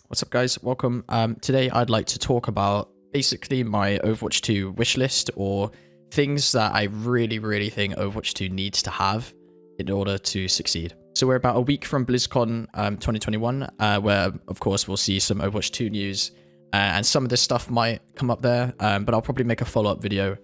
What's up, guys? Welcome. Today I'd like to talk about basically my Overwatch 2 wishlist, or things that I really think Overwatch 2 needs to have in order to succeed. So we're about a week from BlizzCon 2021, where of course we'll see some Overwatch 2 news, and some of this stuff might come up there, but I'll probably make a follow-up video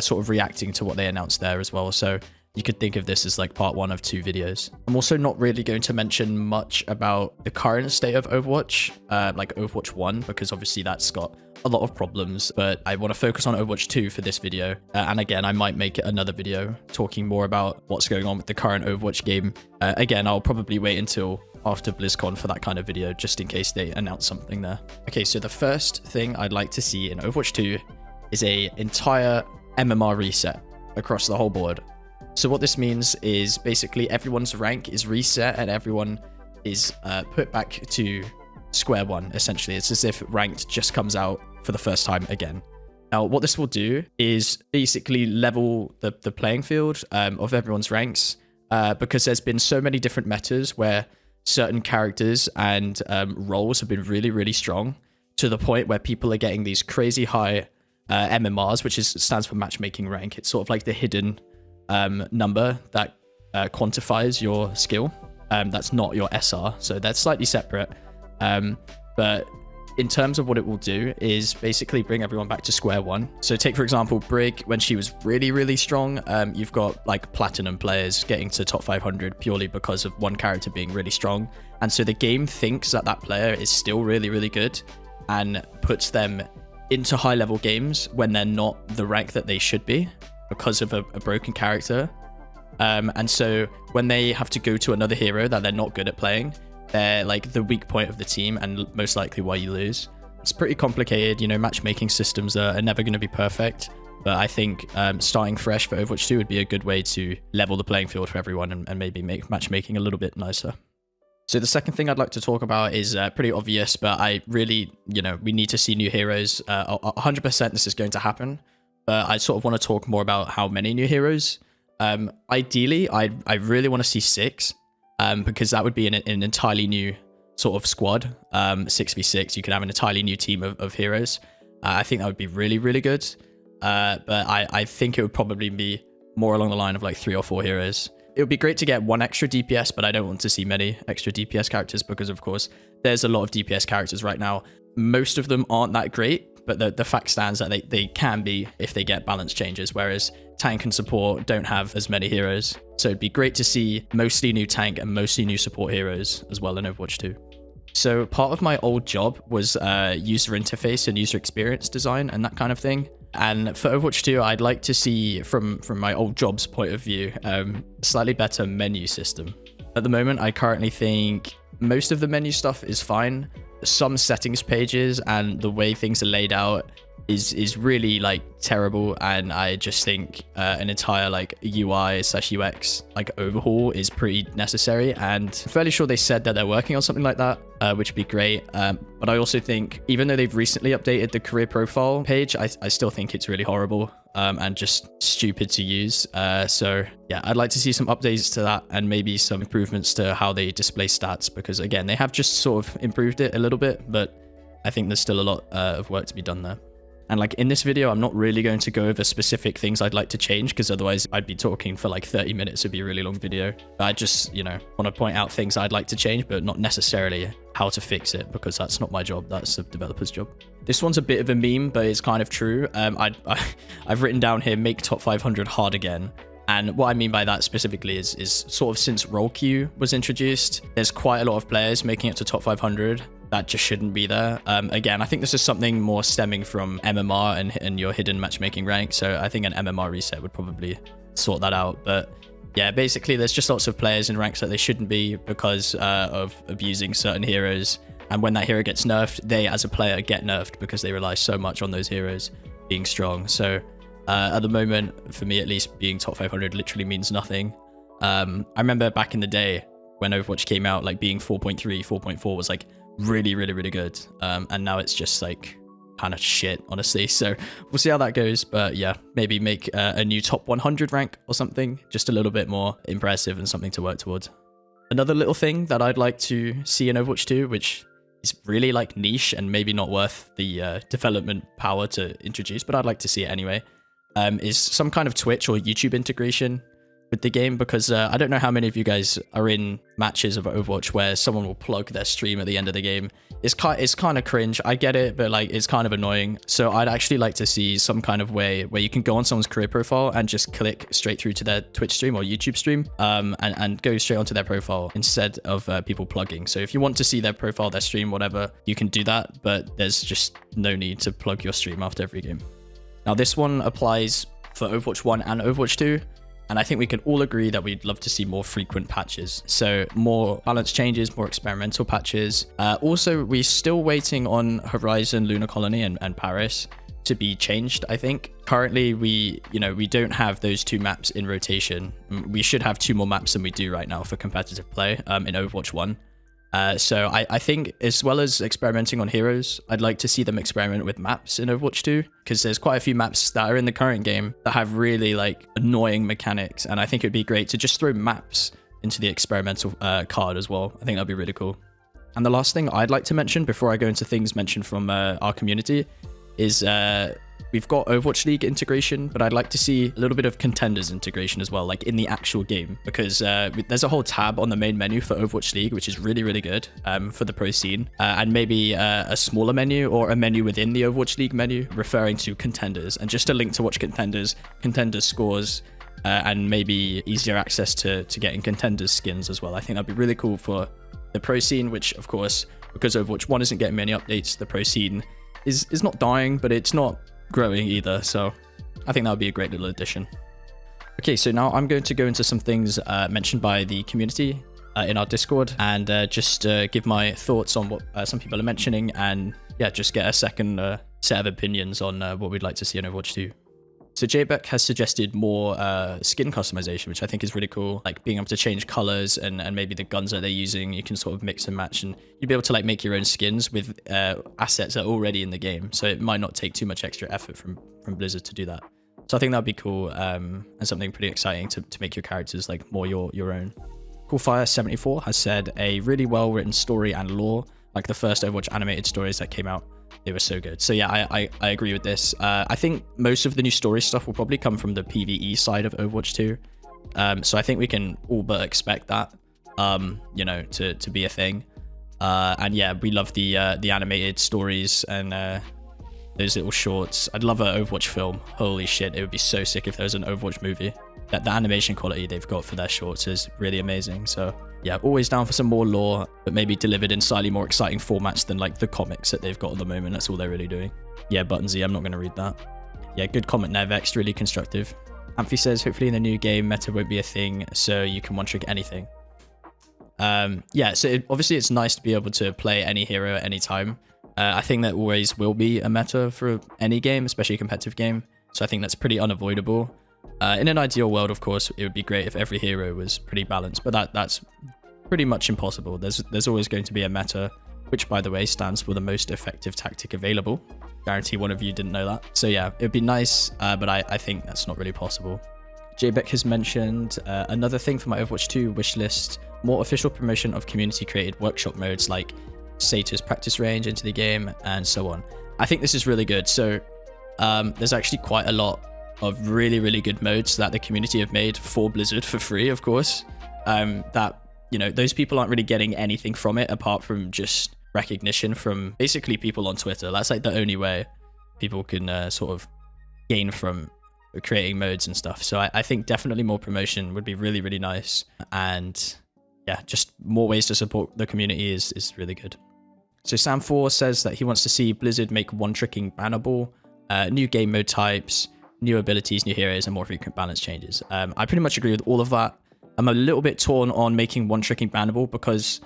sort of reacting to what they announced there as well. So you could think of this as like part one of 2 videos. I'm also not really going to mention much about the current state of Overwatch, like Overwatch 1, because obviously that's got a lot of problems, but I want to focus on Overwatch 2 for this video. And again, I might make another video talking more about what's going on with the current Overwatch game. Again, I'll probably wait until after BlizzCon for that kind of video, just in case they announce something there. Okay, so the first thing I'd like to see in Overwatch 2 is a entire MMR reset across the whole board. So what this means is basically everyone's rank is reset and everyone is put back to square one, essentially. It's as if ranked just comes out for the first time again. Now, what this will do is basically level the playing field of everyone's ranks, because there's been so many different metas where certain characters and roles have been really strong, to the point where people are getting these crazy high MMRs, which stands for matchmaking rank. It's sort of like the hidden number that quantifies your skill. That's not your SR, so that's slightly separate. But in terms of what it will do is basically bring everyone back to square one. So take, for example, Brig, when she was really strong, you've got like platinum players getting to top 500 purely because of one character being really strong. And so the game thinks that that player is still really good and puts them into high level games when they're not the rank that they should be, because of a broken character. And so when they have to go to another hero that they're not good at playing, they're like the weak point of the team and most likely why you lose. It's pretty complicated, you know, matchmaking systems are never going to be perfect, but I think starting fresh for Overwatch 2 would be a good way to level the playing field for everyone and maybe make matchmaking a little bit nicer. So the second thing I'd like to talk about is pretty obvious, but I really, we need to see new heroes. 100% this is going to happen. But I sort of want to talk more about how many new heroes. Ideally, I really want to see 6, because that would be an entirely new sort of squad. 6v6, you could have an entirely new team of heroes. I think that would be really good. But I think it would probably be more along the line of like 3 or 4 heroes. It would be great to get 1 extra DPS, but I don't want to see many extra DPS characters because, of course, there's a lot of DPS characters right now. Most of them aren't that great, but the fact stands that they can be if they get balance changes, whereas tank and support don't have as many heroes. So it'd be great to see mostly new tank and mostly new support heroes as well in Overwatch 2. So part of my old job was user interface and user experience design and that kind of thing. And for Overwatch 2, I'd like to see, from my old job's point of view, a slightly better menu system. At the moment, I currently think most of the menu stuff is fine. Some settings pages and the way things are laid out is really like terrible, and I just think an entire like UI/UX like overhaul is pretty necessary, and I'm fairly sure they said that they're working on something like that, which would be great. But I also think, even though they've recently updated the career profile page, I still think it's really horrible and just stupid to use. So yeah, I'd like to see some updates to that and maybe some improvements to how they display stats, because again, they have just sort of improved it a little bit, but I think there's still a lot of work to be done there. And like in this video, I'm not really going to go over specific things I'd like to change, because otherwise I'd be talking for like 30 minutes. It'd be a really long video. I just, want to point out things I'd like to change, but not necessarily how to fix it, because that's not my job. That's the developer's job. This one's a bit of a meme, but it's kind of true. I've written down here, make top 500 hard again. And what I mean by that specifically is sort of since role queue was introduced, there's quite a lot of players making it to top 500 that just shouldn't be there. Again, I think this is something more stemming from MMR and your hidden matchmaking rank. So I think an MMR reset would probably sort that out. But yeah, basically there's just lots of players in ranks that they shouldn't be because of abusing certain heroes. And when that hero gets nerfed, they as a player get nerfed because they rely so much on those heroes being strong. So at the moment, for me at least, being top 500 literally means nothing. I remember back in the day when Overwatch came out, like being 4.3, 4.4 was like really good. And now it's just like kind of shit, honestly. So we'll see how that goes. But yeah, maybe make a new top 100 rank or something, just a little bit more impressive and something to work towards. Another little thing that I'd like to see in Overwatch 2, which is really like niche and maybe not worth the development power to introduce, but I'd like to see it anyway, is some kind of Twitch or YouTube integration with the game, because I don't know how many of you guys are in matches of Overwatch where someone will plug their stream at the end of the game. It's kind of cringe. I get it, but like it's kind of annoying. So I'd actually like to see some kind of way where you can go on someone's career profile and just click straight through to their Twitch stream or YouTube stream, and go straight onto their profile instead of people plugging. So if you want to see their profile, their stream, whatever, you can do that, but there's just no need to plug your stream after every game. Now this one applies for Overwatch 1 and Overwatch 2. And I think we can all agree that we'd love to see more frequent patches. So more balance changes, more experimental patches. Also, we're still waiting on Horizon, Lunar Colony, and Paris to be changed, I think. Currently, we don't have those 2 maps in rotation. We should have 2 more maps than we do right now for competitive play in Overwatch 1. So I think, as well as experimenting on heroes, I'd like to see them experiment with maps in Overwatch 2, because there's quite a few maps that are in the current game that have really like annoying mechanics, and I think it'd be great to just throw maps into the experimental card as well. I think that'd be really cool. And the last thing I'd like to mention before I go into things mentioned from our community is we've got Overwatch League integration, but I'd like to see a little bit of contenders integration as well, like in the actual game, because there's a whole tab on the main menu for Overwatch League, which is really, really good for the pro scene, and maybe a smaller menu or a menu within the Overwatch League menu referring to contenders, and just a link to watch contenders scores, and maybe easier access to getting contenders skins as well. I think that'd be really cool for the pro scene, which of course, because Overwatch 1 isn't getting many updates, the pro scene is not dying, but it's not growing either, so I think that would be a great little addition. Okay, so now I'm going to go into some things mentioned by the community in our Discord, and just give my thoughts on what some people are mentioning, and yeah, just get a second set of opinions on what we'd like to see in Overwatch 2. So JBeck has suggested more skin customization, which I think is really cool, like being able to change colors and maybe the guns that they're using, you can sort of mix and match, and you'd be able to like make your own skins with assets that are already in the game, so it might not take too much extra effort from Blizzard to do that. So I think that'd be cool, and something pretty exciting to make your characters like more your own. Coolfire74 has said a really well written story and lore, like the first Overwatch animated stories that came out. They were so good. So yeah, I agree with this. I think most of the new story stuff will probably come from the PvE side of Overwatch 2. So I think we can all but expect that, to be a thing. And yeah, we love the animated stories and those little shorts. I'd love an Overwatch film. Holy shit, it would be so sick if there was an Overwatch movie. The animation quality they've got for their shorts is really amazing. So yeah, always down for some more lore, but maybe delivered in slightly more exciting formats than like the comics that they've got at the moment. That's all they're really doing. Yeah, Buttonsy, I'm not going to read that. Yeah, good comment there, Vex, really constructive. Amphi says, hopefully in the new game, meta won't be a thing, so you can one-trick anything. Yeah, so obviously it's nice to be able to play any hero at any time. I think that always will be a meta for any game, especially a competitive game. So I think that's pretty unavoidable. In an ideal world, of course, it would be great if every hero was pretty balanced, but that's pretty much impossible. There's always going to be a meta, which, by the way, stands for the most effective tactic available. Guarantee one of you didn't know that. So yeah, it'd be nice, but I think that's not really possible. JBeck has mentioned another thing for my Overwatch 2 wishlist, more official promotion of community-created workshop modes like Sato's practice range into the game, and so on. I think this is really good. So there's actually quite a lot of really, really good modes that the community have made for Blizzard for free, of course, that, those people aren't really getting anything from it apart from just recognition from basically people on Twitter. That's like the only way people can sort of gain from creating modes and stuff. So I think definitely more promotion would be really, really nice. And yeah, just more ways to support the community is really good. So Sam4 says that he wants to see Blizzard make one-tricking bannable, new game mode types, new abilities, new heroes, and more frequent balance changes. I pretty much agree with all of that. I'm a little bit torn on making one-tricking bannable because,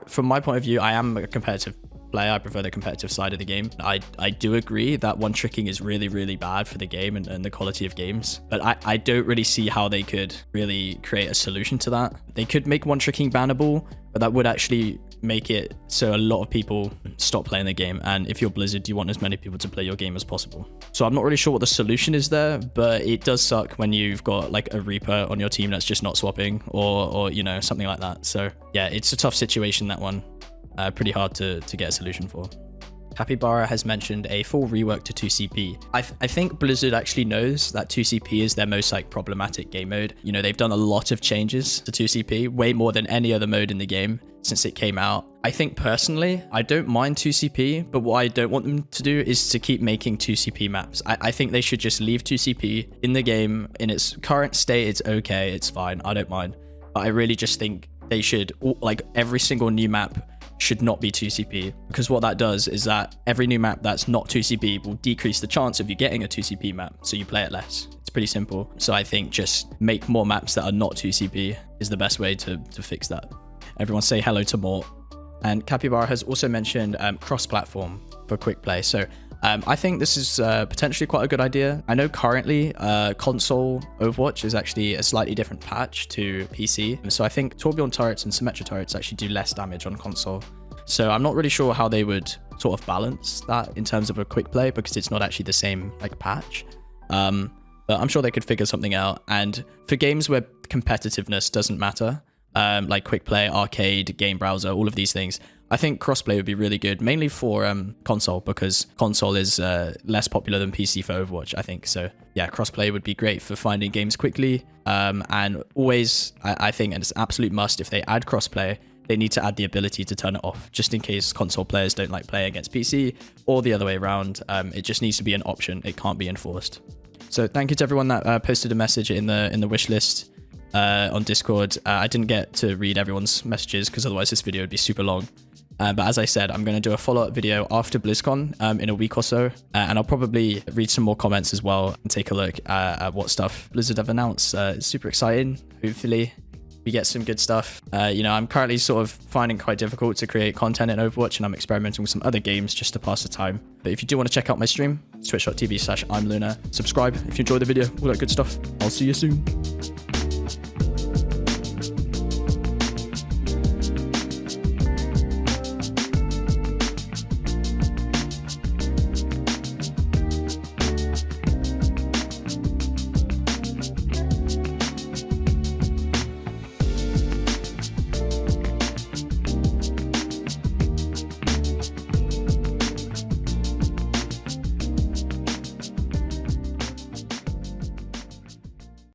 from my point of view, I am a competitive player. I prefer the competitive side of the game. I do agree that one-tricking is really, really bad for the game and the quality of games, but I don't really see how they could really create a solution to that. They could make one-tricking bannable, but that would actually make it so a lot of people stop playing the game, and if you're Blizzard, you want as many people to play your game as possible. So I'm not really sure what the solution is there, but it does suck when you've got like a Reaper on your team that's just not swapping or something like that. So yeah, it's a tough situation, that one. pretty hard to get a solution for. Capybara has mentioned a full rework to 2CP. I think Blizzard actually knows that 2CP is their most like problematic game mode. You know, they've done a lot of changes to 2CP, way more than any other mode in the game since it came out. I think personally, I don't mind 2CP, but what I don't want them to do is to keep making 2CP maps. I think they should just leave 2CP in the game. In its current state, it's okay, it's fine, I don't mind. But I really just think they should, like every single new map should not be 2CP, because what that does is that every new map that's not 2CP will decrease the chance of you getting a 2CP map, so you play it less. It's pretty simple. So I think just make more maps that are not 2CP is the best way to fix that. Everyone say hello to Mort. And Capybara has also mentioned cross-platform for quick play. So I think this is potentially quite a good idea. I know currently console Overwatch is actually a slightly different patch to PC. So I think Tourbillon turrets and Symmetra turrets actually do less damage on console. So I'm not really sure how they would sort of balance that in terms of a quick play, because it's not actually the same like patch. But I'm sure they could figure something out. And for games where competitiveness doesn't matter, like quick play, arcade, game browser, all of these things, I think crossplay would be really good, mainly for console, because console is less popular than PC for Overwatch, I think. So yeah, crossplay would be great for finding games quickly. And always, I think, and it's an absolute must, if they add crossplay, they need to add the ability to turn it off, just in case console players don't like playing against PC, or the other way around. It just needs to be an option. It can't be enforced. So thank you to everyone that posted a message in the wish list on Discord. I didn't get to read everyone's messages because otherwise this video would be super long. But as I said, I'm going to do a follow-up video after BlizzCon in a week or so. And I'll probably read some more comments as well and take a look at what stuff Blizzard have announced. It's super exciting. Hopefully we get some good stuff. You know, I'm currently sort of finding it quite difficult to create content in Overwatch, and I'm experimenting with some other games just to pass the time. But if you do want to check out my stream, twitch.tv/I'mLunar. Subscribe if you enjoyed the video, all that good stuff. I'll see you soon.